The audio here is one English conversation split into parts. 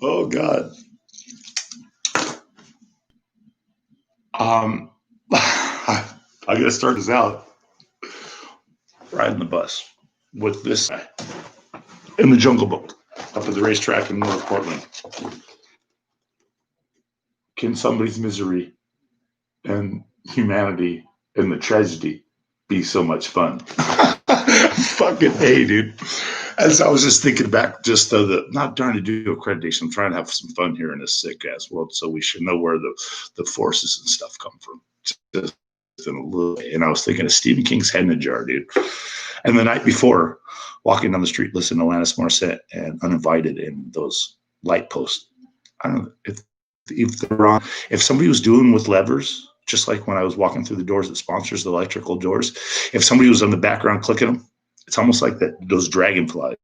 Oh God. Um, I gotta start this out riding the bus with this guy in the Jungle Book up at the racetrack in North Portland. Can somebody's misery and humanity and the tragedy be so much fun? Fucking hey, dude. As I was just thinking back, just not trying to do accreditation, I'm trying to have some fun here in this sick ass world, so we should know where the forces and stuff come from. Just in a little way. And I was thinking of Stephen King's Head in a Jar, dude. And the night before, walking down the street, listening to Alanis Morissette and Uninvited and those light posts. I don't know if they're on. If somebody was doing with levers, just like when I was walking through the doors that sponsors the electrical doors, if somebody was on the background clicking them, it's almost like those dragonflies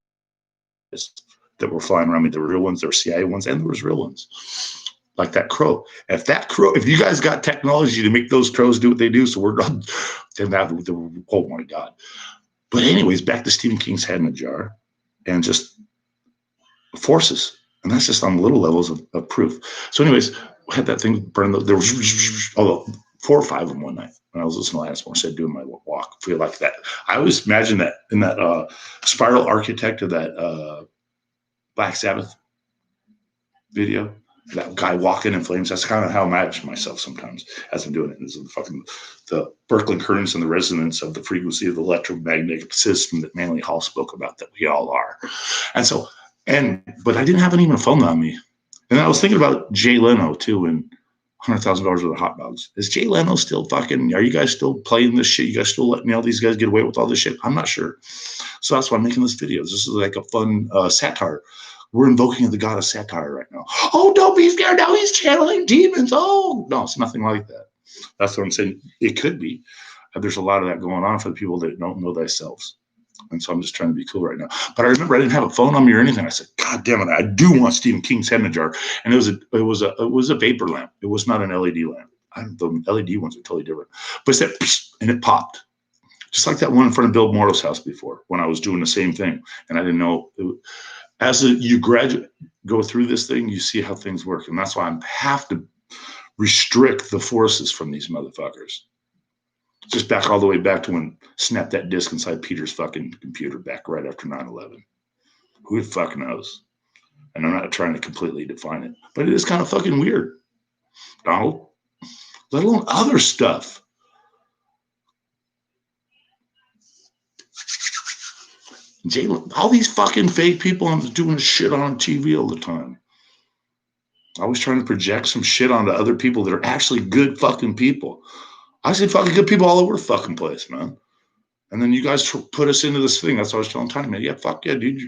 that were flying around me. There were real ones, there were CIA ones, and there was real ones. Like that crow. If you guys got technology to make those crows do what they do, so we're not, then that, oh my God. But anyways, back to Stephen King's Head in a Jar and just forces. And that's just on little levels of proof. So anyways, I had that thing burn. There was 4 or 5 of them one night when I was listening to Alanis Morissette doing my walk. Feel like that. I always imagine that in that Spiral Architect of that Black Sabbath video, that guy walking in flames. That's kind of how I imagine myself sometimes as I'm doing it. Is the Berkeley currents and the resonance of the frequency of the electromagnetic system that Manly Hall spoke about, that we all are. And so, but I didn't have even a phone on me. And I was thinking about Jay Leno too, and $100,000 worth of hot dogs. Is Jay Leno still fucking? Are you guys still playing this shit? You guys still letting all these guys get away with all this shit? I'm not sure. So that's why I'm making this video. This is like a fun satire. We're invoking the god of satire right now. Oh, don't be scared. Now he's channeling demons. Oh, no, it's nothing like that. That's what I'm saying. It could be. There's a lot of that going on for the people that don't know themselves. And so I'm just trying to be cool right now. But I remember I didn't have a phone on me or anything. I said, God damn it, I do want Stephen King's Head in a Jar. And it was a vapor lamp. It was not an LED lamp. The LED ones are totally different. But it said, and it popped. Just like that one in front of Bill Morrow's house before, when I was doing the same thing. And I didn't know. As you go through this thing, you see how things work. And that's why I have to restrict the forces from these motherfuckers. Just back all the way back to when snapped that disk inside Peter's fucking computer back right after 9/11. Who the fuck knows? And I'm not trying to completely define it, but it is kind of fucking weird, Donald. Let alone other stuff. Jalen, all these fucking fake people I'm doing shit on TV all the time. Always trying to project some shit onto other people that are actually good fucking people. I see fucking good people all over the fucking place, man. And then you guys put us into this thing. That's what I was telling Tiny, man. Yeah, fuck yeah, dude.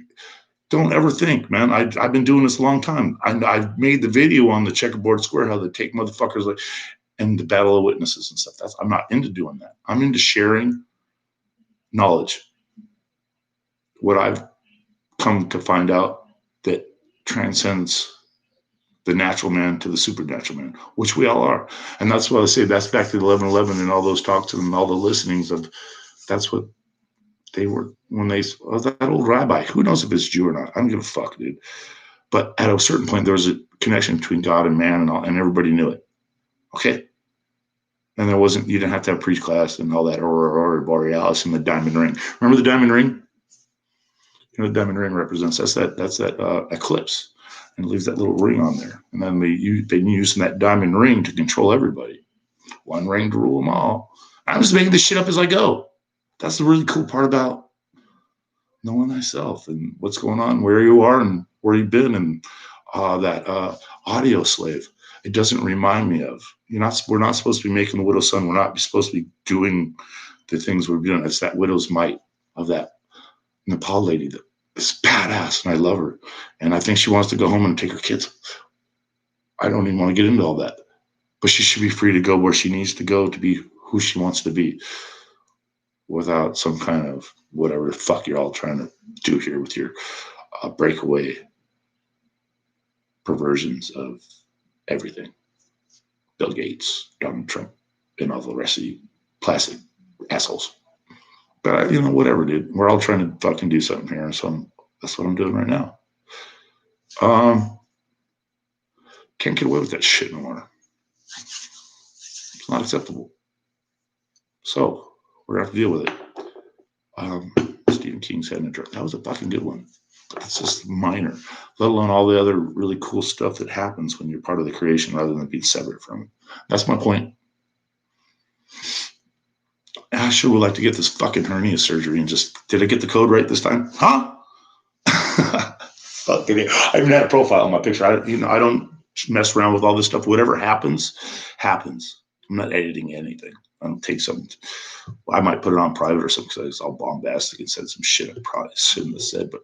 Don't ever think, man. I've been doing this a long time. I've made the video on the checkerboard square, how they take motherfuckers like, and the battle of witnesses and stuff. I'm not into doing that. I'm into sharing knowledge. What I've come to find out that transcends the natural man to the supernatural man, which we all are. And that's why I say that's back to 11/11 and all those talks and all the listenings of, that's what they were when they, that old rabbi, who knows if it's Jew or not? I don't give a fuck, dude. But at a certain point, there was a connection between God and man and everybody knew it. Okay. And you didn't have to have priest class and all that, or Borealis and the diamond ring. Remember the diamond ring? You know what the diamond ring represents? That's that eclipse. And it leaves that little ring on there. And then they've been using that diamond ring to control everybody. One ring to rule them all. I'm just making this shit up as I go. That's the really cool part about knowing thyself and what's going on, where you are and where you've been, and that audio slave. It doesn't remind me of, we're not supposed to be making the widow's son. We're not supposed to be doing the things we're doing. It's that widow's might of that Nepal lady that is badass, and I love her. And I think she wants to go home and take her kids. I don't even want to get into all that. But she should be free to go where she needs to go to be who she wants to be, without some kind of whatever the fuck you're all trying to do here with your breakaway perversions of everything. Bill Gates, Donald Trump, and all the rest of you plastic assholes. But, whatever, dude. We're all trying to fucking do something here. So that's what I'm doing right now. Can't get away with that shit no more. It's not acceptable. So we're going to have to deal with it. Stephen King's Head in a Jar. That was a fucking good one. It's just minor, let alone all the other really cool stuff that happens when you're part of the creation rather than being separate from it. That's my point. I sure would like to get this fucking hernia surgery and just, did I get the code right this time? Huh? Fucking, I even had a profile on my picture. I don't mess around with all this stuff. Whatever happens, happens. I'm not editing anything. I don't take something. I might put it on private or something because it's all bombastic and said some shit I probably shouldn't have said, but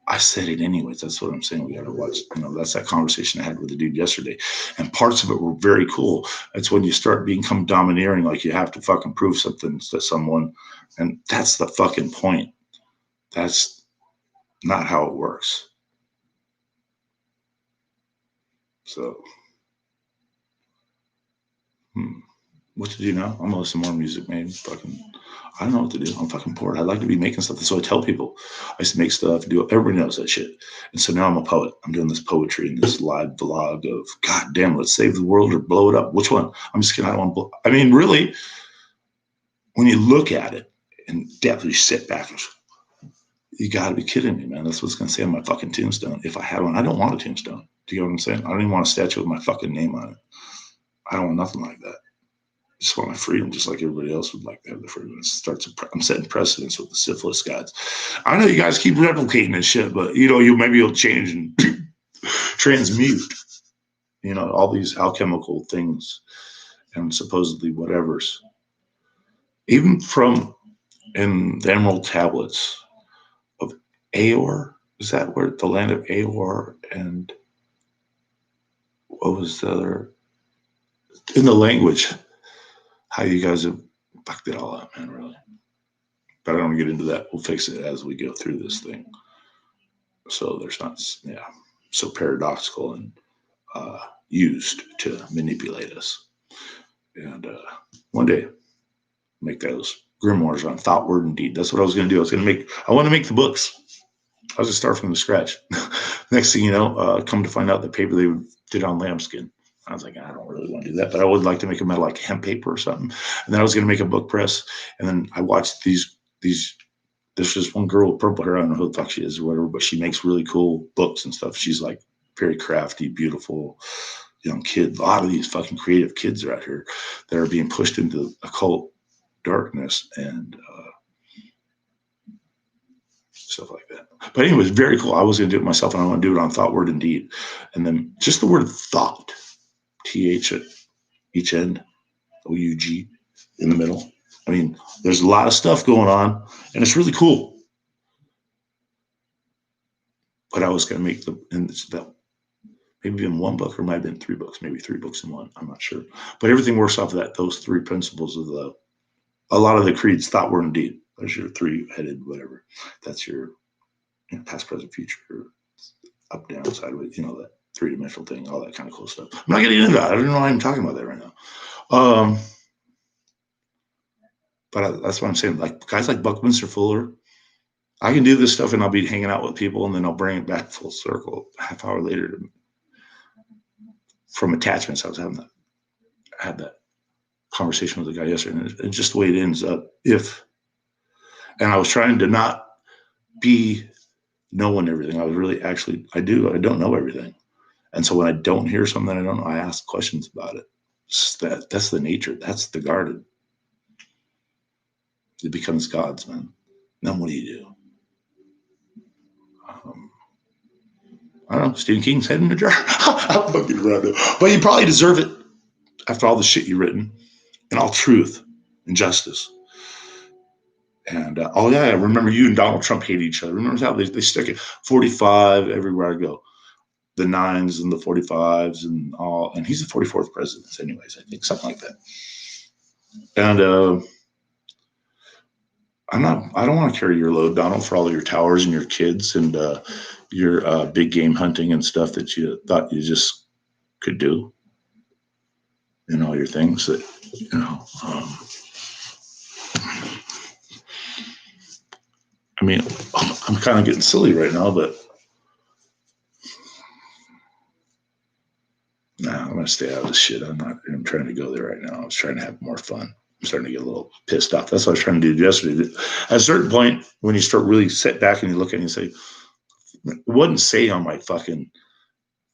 I said it anyways. That's what I'm saying. We got to watch. That's that conversation I had with the dude yesterday. And parts of it were very cool. It's when you start become domineering, like you have to fucking prove something to someone. And that's the fucking point. That's not how it works. So, what to do now? I'm gonna listen to more music, maybe. I don't know what to do. I'm fucking bored. I like to be making stuff. So I tell people I used to make stuff, do it. Everybody knows that shit. And so now I'm a poet. I'm doing this poetry and this live vlog of, God damn, let's save the world or blow it up. Which one? I'm just kidding. I don't want to really, when you look at it and definitely sit back, you got to be kidding me, man. That's what's going to say on my fucking tombstone. If I had one, I don't want a tombstone. Do you know what I'm saying? I don't even want a statue with my fucking name on it. I don't want nothing like that. I just want my freedom, just like everybody else would like to have the freedom. I'm setting precedents with the syphilis gods. I know you guys keep replicating this shit, but you'll change and transmute. All these alchemical things and supposedly whatever's. Even from in the Emerald Tablets of Aor, is that where the land of Aor and what was the other in the language? How you guys have fucked it all up, man, really. But I don't want to get into that. We'll fix it as we go through this thing. So there's not, so paradoxical and used to manipulate us. And one day, make those grimoires on thought, word, and deed. That's what I was going to do. I want to make the books. I was going to start from the scratch. Next thing you know, come to find out the paper they did on lambskin. I was like, I don't really want to do that, but I would like to make them out of like hemp paper or something. And then I was going to make a book press. And then I watched these, there's just one girl with purple hair. I don't know who the fuck she is or whatever, but she makes really cool books and stuff. She's like very crafty, beautiful young kid. A lot of these fucking creative kids are out here that are being pushed into occult darkness and stuff like that. But anyway, it was very cool. I was going to do it myself, and I want to do it on thought, word, and deed. And then just the word thought, TH at each end, OUG in the middle. I mean, there's a lot of stuff going on, and it's really cool. But I was going to make maybe in one book, or it might have been 3 books, maybe 3 books in one. I'm not sure. But everything works off of those 3 principles of a lot of the creeds, thought, word, and deed. There's your 3-headed whatever. That's your past, present, future, up, down, sideways, that 3-dimensional thing, all that kind of cool stuff. I'm not getting into that. I don't know why I'm talking about that right now. But that's what I'm saying. Like guys like Buckminster Fuller, I can do this stuff and I'll be hanging out with people and then I'll bring it back full circle a half hour later from attachments. I had that conversation with the guy yesterday, and it's just the way it ends up. And I was trying to not be knowing everything. I was really I don't know everything. And so when I don't hear something I don't know, I ask questions about it. That's the nature. That's the garden. It becomes God's, man. Then what do you do? I don't know. Stephen King's Head in a Jar. I'm fucking around it. But you probably deserve it after all the shit you've written and all truth and justice. And I remember you and Donald Trump hate each other. Remember how they stick it 45 everywhere I go. The 9s and the 45s and all. And he's the 44th president, anyways, I think, something like that. And I don't want to carry your load, Donald, for all of your towers and your kids and your big game hunting and stuff that you thought you just could do. And all your things that, I'm kind of getting silly right now, but Nah, I'm gonna stay out of this shit. I'm trying to go there right now. I was trying to have more fun. I'm starting to get a little pissed off. That's what I was trying to do yesterday. At a certain point, when you start really sit back and you look at it and you say, it wouldn't say on my fucking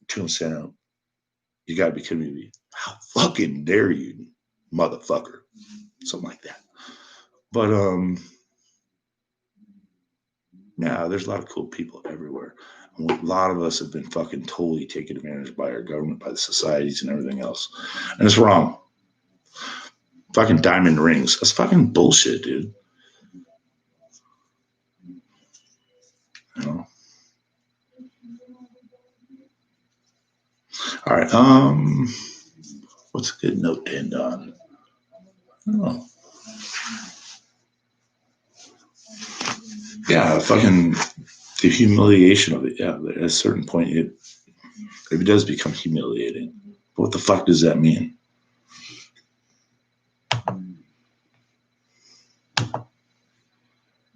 tombstone, you gotta be kidding me. How fucking dare you, motherfucker? Something like that. But yeah, there's a lot of cool people everywhere. A lot of us have been fucking totally taken advantage by our government, by the societies and everything else. And it's wrong. Fucking diamond rings. That's fucking bullshit, dude. You know? All right. What's a good note to end on? I don't know. Yeah, fucking the humiliation of it. Yeah, at a certain point, it does become humiliating. But what the fuck does that mean?